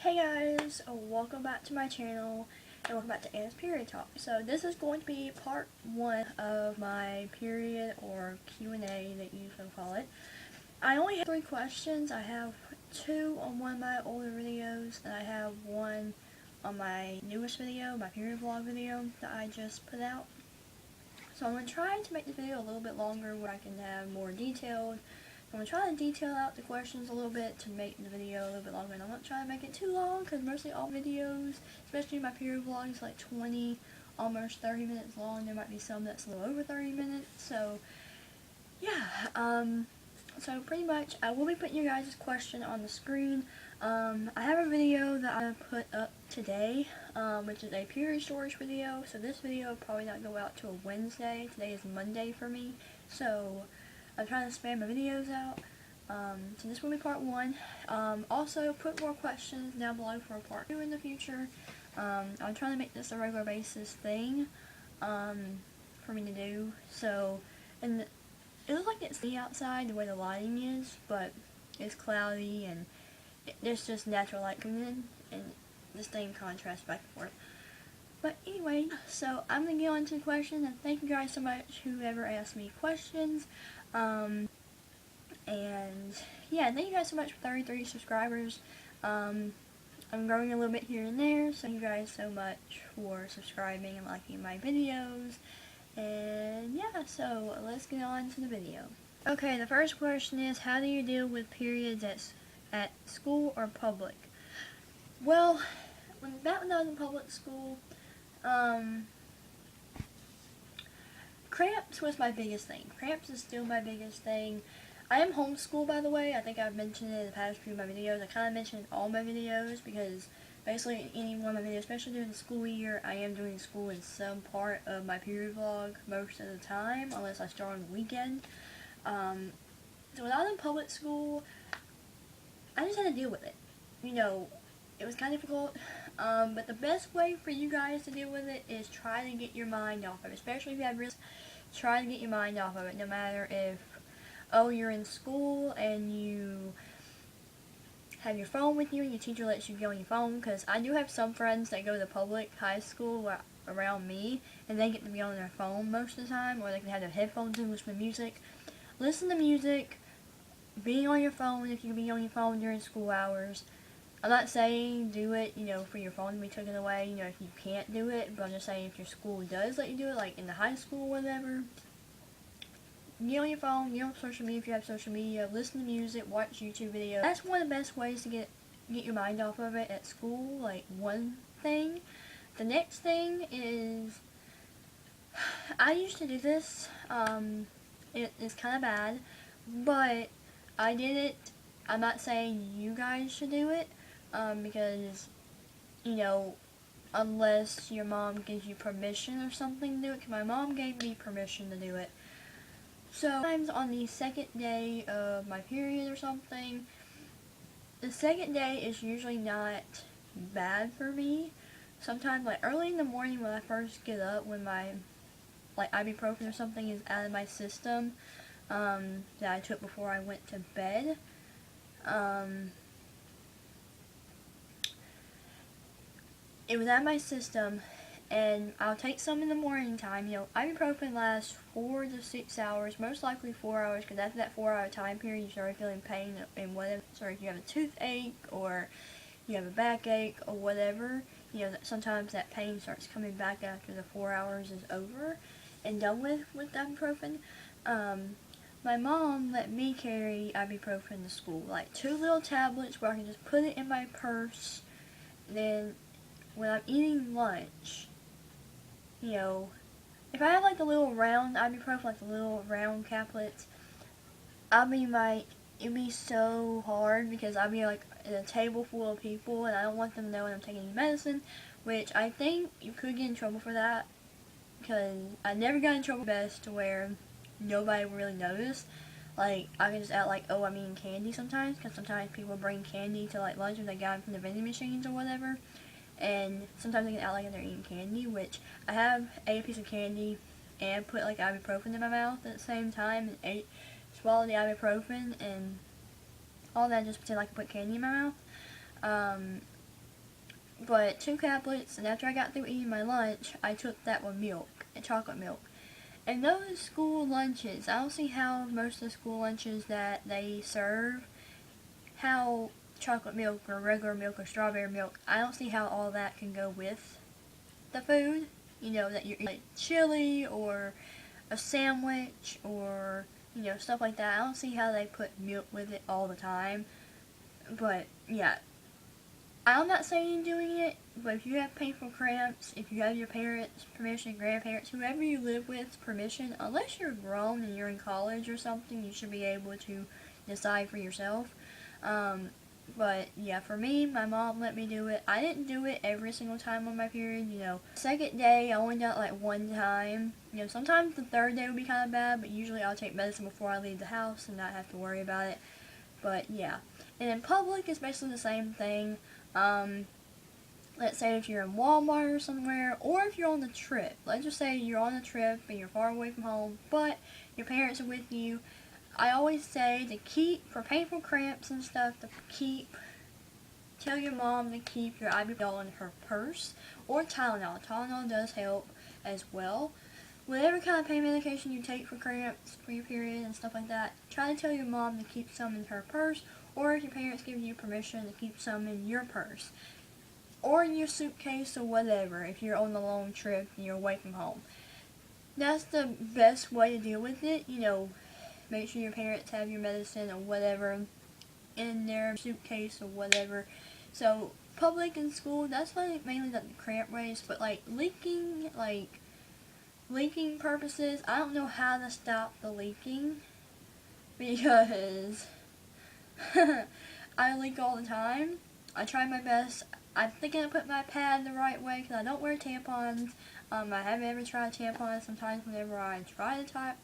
Hey guys, welcome back to my channel and welcome back to Anna's Period Talk. So this is going to be part 1 of my period or Q&A that you can call it. I only have 3 questions. I have 2 on one of my older videos and I have 1 on my newest video, my period vlog video that I just put out. So I'm going to try to make the video a little bit longer where I can have more detailed. I'm going to try to detail out the questions a little bit to make the video a little bit longer, and I'm not trying to make it too long because mostly all videos, especially my period vlogs, like 20, almost 30 minutes long. There might be some that's a little over 30 minutes, so yeah, so pretty much I will be putting you guys' question on the screen. I have a video that I put up today, which is a period storage video, so this video will probably not go out till Wednesday. Today is Monday for me, so I'm trying to spam my videos out. So this will be part 1. Also, put more questions down below for part 2 in the future. I'm trying to make this a regular basis thing for me to do. So, and it looks like it's sunny outside the way the lighting is, but it's cloudy and there's just natural light coming in, and this thing contrasts back and forth. But anyway, so I'm going to get on to the questions, and thank you guys so much whoever asked me questions. And yeah, thank you guys so much for 33 subscribers. I'm growing a little bit here and there, so thank you guys so much for subscribing and liking my videos. And yeah, so let's get on to the video. Okay, the first question is, how do you deal with periods at school or public? Well, back when I was in public school, Cramps was my biggest thing. Cramps is still my biggest thing. I am homeschooled, by the way. I think I've mentioned it in the past few of my videos. I kind of mentioned all my videos because basically in any one of my videos, especially during the school year, I am doing school in some part of my period vlog most of the time, unless I start on the weekend. So when I was in public school, I just had to deal with it. You know, it was kind of difficult, but the best way for you guys to deal with it is try to get your mind off of it, especially if you have risk. Try to get your mind off of it, no matter if, oh, you're in school and you have your phone with you and your teacher lets you go on your phone, because I do have some friends that go to public high school around me and they get to be on their phone most of the time, or they can have their headphones in, listen to music. Listen to music, be on your phone if you can be on your phone during school hours. I'm not saying do it, you know, for your phone to be taken away, you know, if you can't do it, but I'm just saying if your school does let you do it, like in the high school or whatever, get on your phone, get on social media if you have social media, listen to music, watch YouTube videos. That's one of the best ways to get your mind off of it at school, like one thing. The next thing is, I used to do this, it's kind of bad, but I did it. I'm not saying you guys should do it, because, you know, unless your mom gives you permission or something to do it, because my mom gave me permission to do it. So, sometimes on the second day of my period or something, the second day is usually not bad for me. Sometimes, like, early in the morning when I first get up, when my, like, ibuprofen or something is out of my system, that I took before I went to bed, it was out of my system, and I'll take some in the morning time. You know, ibuprofen lasts 4 to 6 hours, most likely 4 hours, because after that 4-hour time period, you start feeling pain and whatever. So if you have a toothache, or you have a backache, or whatever, you know, sometimes that pain starts coming back after the 4 hours is over and done with ibuprofen. My mom let me carry ibuprofen to school, like 2 little tablets where I can just put it in my purse. Then when I'm eating lunch, you know, if I have like the little round ibuprofen, like the little round caplets, it'd be so hard because I'll be like in a table full of people and I don't want them knowing I'm taking medicine, which I think you could get in trouble for that, because I never got in trouble best to where nobody really noticed. Like, I can just act like, oh, I'm eating candy sometimes, because sometimes people bring candy to like lunch when they got it from the vending machines or whatever, and sometimes they can act like they're eating candy, which I have ate a piece of candy and put like ibuprofen in my mouth at the same time and swallowed the ibuprofen and all that, just pretend like I put candy in my mouth. but 2 tablets, and after I got through eating my lunch, I took that with milk, and chocolate milk. And those school lunches, I don't see how most of the school lunches that they serve, how chocolate milk or regular milk or strawberry milk, I don't see how all that can go with the food. You know, that you're eating like chili or a sandwich or, you know, stuff like that. I don't see how they put milk with it all the time. But, yeah. I'm not saying doing it, but if you have painful cramps, if you have your parents' permission, grandparents, whoever you live with permission, unless you're grown and you're in college or something, you should be able to decide for yourself. But yeah, for me, my mom let me do it. I didn't do it every single time on my period, you know. Second day, I only done it like one time. You know, sometimes the third day would be kind of bad, but usually I'll take medicine before I leave the house and not have to worry about it. But yeah. And in public, it's basically the same thing. Let's say if you're in Walmart or somewhere, or if you're on the trip. Let's just say you're on a trip and you're far away from home, but your parents are with you. I always say to keep, for painful cramps and stuff, tell your mom to keep your ibuprofen in her purse, or Tylenol. Tylenol does help as well. Whatever kind of pain medication you take for cramps, for your period and stuff like that, try to tell your mom to keep some in her purse, or if your parents give you permission to keep some in your purse, or in your suitcase or whatever, if you're on a long trip and you're away from home. That's the best way to deal with it, you know. Make sure your parents have your medicine or whatever in their suitcase or whatever. So, public and school, that's mainly the cramp race, but leaking purposes, I don't know how to stop the leaking, because I leak all the time. I try my best. I'm thinking I put my pad the right way because I don't wear tampons. I haven't ever tried tampons. Sometimes whenever I try to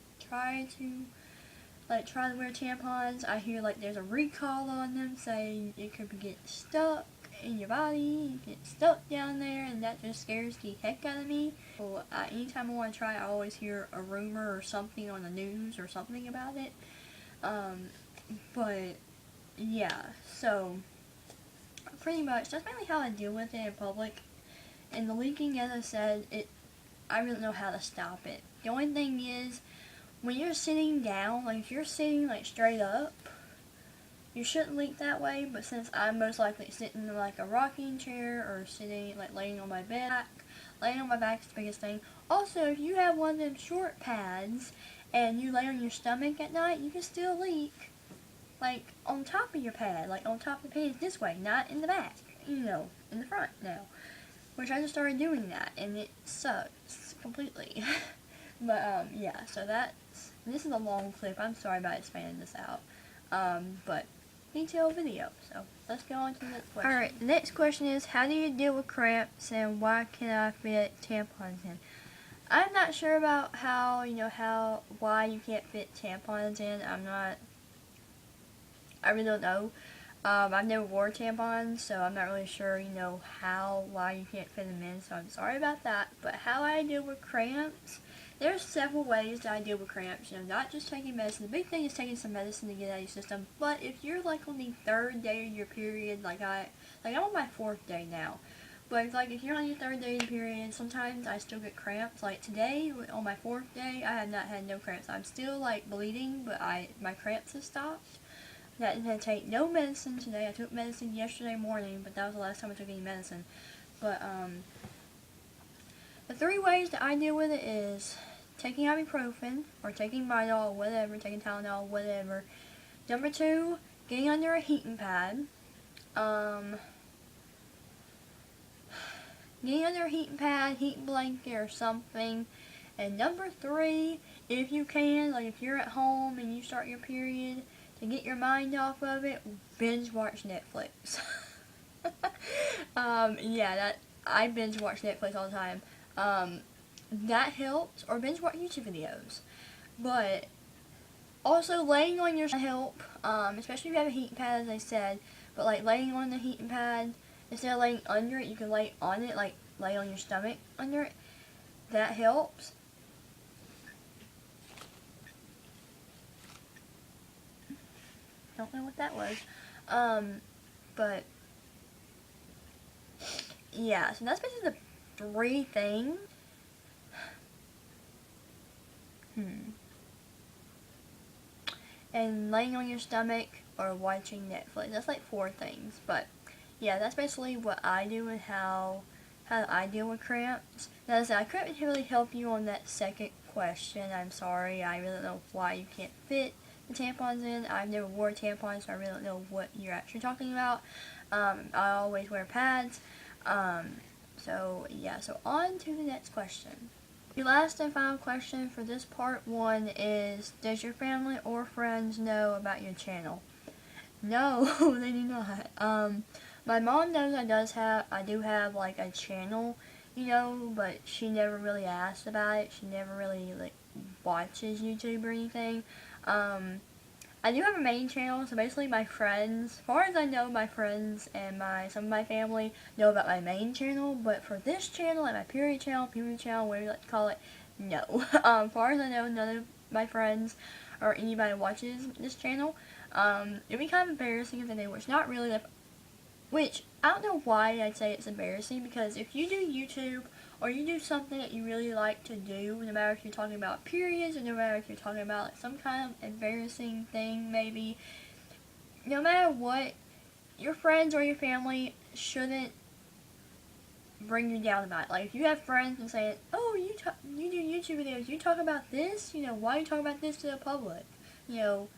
wear tampons, I hear there's a recall on them saying it could get stuck in your body, get stuck down there, and that just scares the heck out of me. So anytime I want to try, I always hear a rumor or something on the news or something about it. But yeah, so pretty much that's mainly how I deal with it in public. And the leaking, as I said, I really don't know how to stop it. The only thing is, when you're sitting down, if you're sitting straight up, you shouldn't leak that way, but since I'm most likely sitting in a rocking chair or sitting laying on my back, laying on my back is the biggest thing. Also, if you have one of them short pads and you lay on your stomach at night, you can still leak on top of your pad, on top of the pad this way, not in the back, in the front now. Which I just started doing that, and it sucks completely. But, yeah, so this is a long clip. I'm sorry about expanding this out. But detailed video. So let's go on to the next question. Alright, the next question is, how do you deal with cramps and why can I fit tampons in? I'm not sure about why you can't fit tampons in. I really don't know. I've never wore tampons, so I'm not really sure, why you can't fit them in, so I'm sorry about that. But how I deal with cramps, there's several ways that I deal with cramps, not just taking medicine. The big thing is taking some medicine to get out of your system, but if you're on the third day of your period, I'm on my 4th day now, but if you're on your 3rd day of the period, sometimes I still get cramps. Today, on my 4th day, I have not had no cramps. I'm still bleeding, but my cramps have stopped. I didn't take no medicine today. I took medicine yesterday morning, but that was the last time I took any medicine. But, the 3 ways that I deal with it is taking ibuprofen, or taking Midol, or whatever, taking Tylenol, whatever. Number 2, getting under a heating pad. Getting under a heating pad, heating blanket, or something. And number 3, if you can, if you're at home and you start your period, to get your mind off of it, binge watch Netflix. Yeah, I binge watch Netflix all the time. That helps, or binge watch YouTube videos. But also laying on your help, especially if you have a heating pad, as I said. But laying on the heating pad, instead of laying under it, you can lay on it, lay on your stomach under it. That helps. Don't know what that was. But yeah, so that's basically the 3 things. And laying on your stomach or watching Netflix. That's like 4 things. But yeah, that's basically what I do and how I deal with cramps. Now, as I said, I couldn't really help you on that second question. I'm sorry. I really don't know why you can't fit the tampons in. I've never wore tampons, so I really don't know what you're actually talking about. I always wear pads. So yeah, so on to the next question. The last and final question for this part 1 is, does your family or friends know about your channel? No, they do not. My mom knows I do have like a channel, but she never really asked about it. She never really like watches YouTube or anything. I do have a main channel, so basically my friends, as far as I know, my friends and some of my family know about my main channel, but for this channel, like my period channel, whatever you like to call it, no. As far as I know, none of my friends or anybody watches this channel. It'd be kind of embarrassing if they did, which not really, which I don't know why I'd say it's embarrassing, because if you do YouTube or you do something that you really like to do, no matter if you're talking about periods or no matter if you're talking about like, some kind of embarrassing thing maybe, no matter what, your friends or your family shouldn't bring you down about it. Like if you have friends and say, oh, you do YouTube videos, you talk about this, why are you talking about this to the public? Your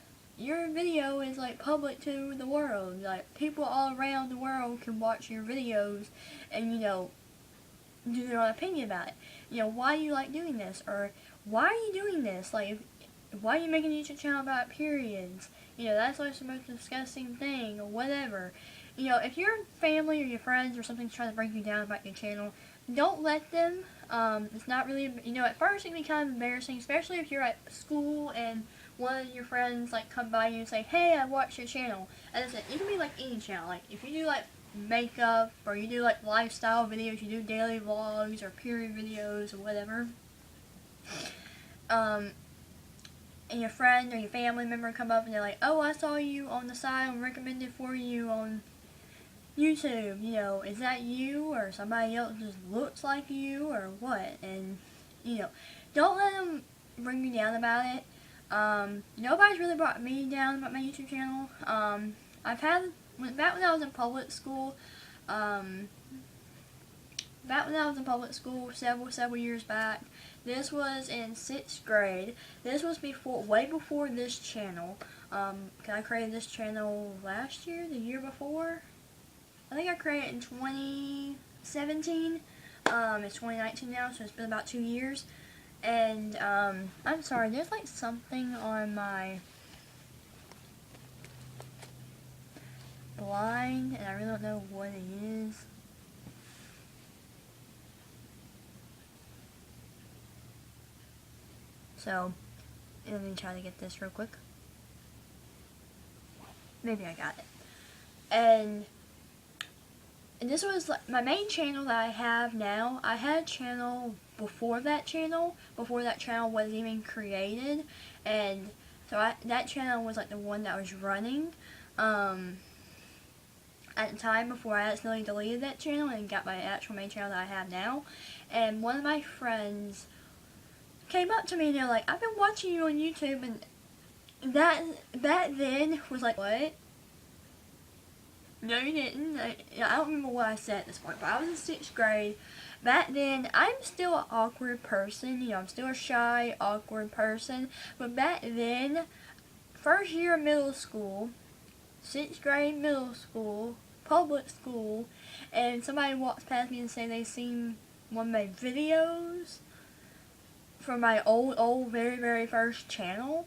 video is like public to the world. Like people all around the world can watch your videos and do their own opinion about it. Why do you like doing this, or why are you doing this? Like, why are you making a YouTube channel about periods? That's like the most disgusting thing, or whatever. If your family or your friends or something's trying to bring you down about your channel, don't let them. It's not really, at first it can be kind of embarrassing, especially if you're at school and one of your friends like come by you and say, hey, I watched your channel. And I said, it can be like any channel. Like if you do like makeup, or you do like lifestyle videos, you do daily vlogs or period videos or whatever, and your friend or your family member come up and they're like, oh, I saw you on the side and recommended for you on YouTube, is that you, or somebody else just looks like you, or what? And don't let them bring you down about it. Nobody's really brought me down about my YouTube channel. Back when I was in public school, several years back, this was in 6th grade. This was way before this channel. I created this channel last year, the year before. I think I created it in 2017. It's 2019 now, so it's been about 2 years. And, I'm sorry, there's like something on my blind, and I really don't know what it is. So, let me try to get this real quick. Maybe I got it. And this was like my main channel that I have now. I had a channel before that channel was even created, and so that channel was like the one that was running at the time before I accidentally deleted that channel and got my actual main channel that I have now. And one of my friends came up to me and they're like, I've been watching you on YouTube, and that then was like, what? No, you didn't. I don't remember what I said at this point, but I was in 6th grade. Back then, I'm still an awkward person. I'm still a shy, awkward person. But back then, first year of middle school, 6th grade middle school, public school, and somebody walks past me and say they seen one of my videos from my old, very, very first channel.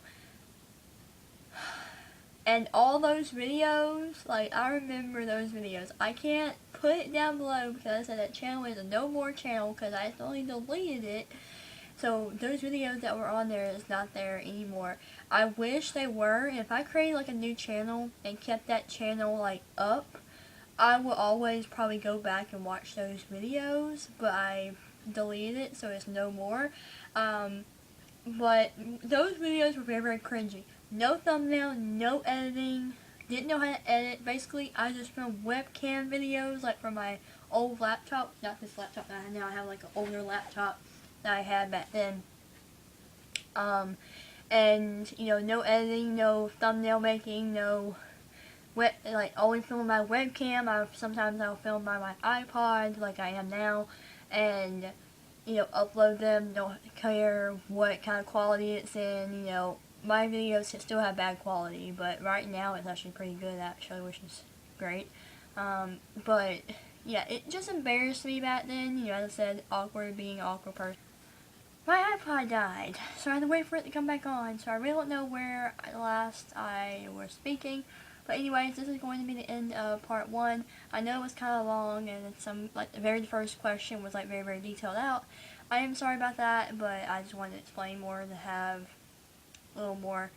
And all those videos, like, I remember those videos. I can't put it down below because I said that channel is a no more channel because I accidentally deleted it. So those videos that were on there is not there anymore. I wish they were. If I created like a new channel and kept that channel like up, I will always probably go back and watch those videos, but I deleted it, so it's no more. But those videos were very, very cringy. No thumbnail, no editing, didn't know how to edit. Basically, I just filmed webcam videos, like from my old laptop, not this laptop that I have now. I have like an older laptop that I had back then. And you know, no editing, no thumbnail making, no like always film my webcam. Sometimes I'll film by my iPod, like I am now, and you know, upload them. Don't care what kind of quality it's in. You know, my videos still have bad quality, but right now it's actually pretty good, actually, which is great. But yeah, it just embarrassed me back then. You know, as I said, awkward, being an awkward person. My iPod died, so I had to wait for it to come back on. So I really don't know where last I was speaking. But anyways, this is going to be the end of part 1. I know it was kind of long, and some, like, the very first question was like very detailed out. I am sorry about that, but I just wanted to explain more to have a little more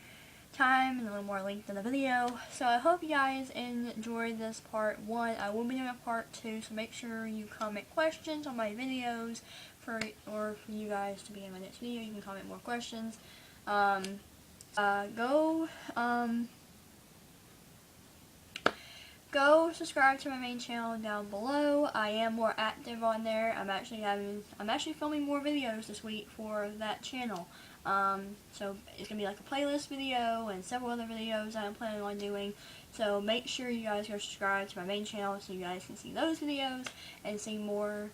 time and a little more length in the video. So I hope you guys enjoyed this part 1. I will be doing a part 2, so make sure you comment questions on my videos for you guys to be in my next video. You can comment more questions. Go subscribe to my main channel down below. I am more active on there. I'm actually filming more videos this week for that channel. So it's gonna be like a playlist video and several other videos that I'm planning on doing. So make sure you guys go subscribe to my main channel so you guys can see those videos and see more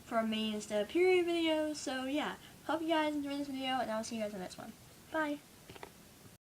from me instead of period videos. So yeah, hope you guys enjoyed this video, and I'll see you guys in the next one. Bye.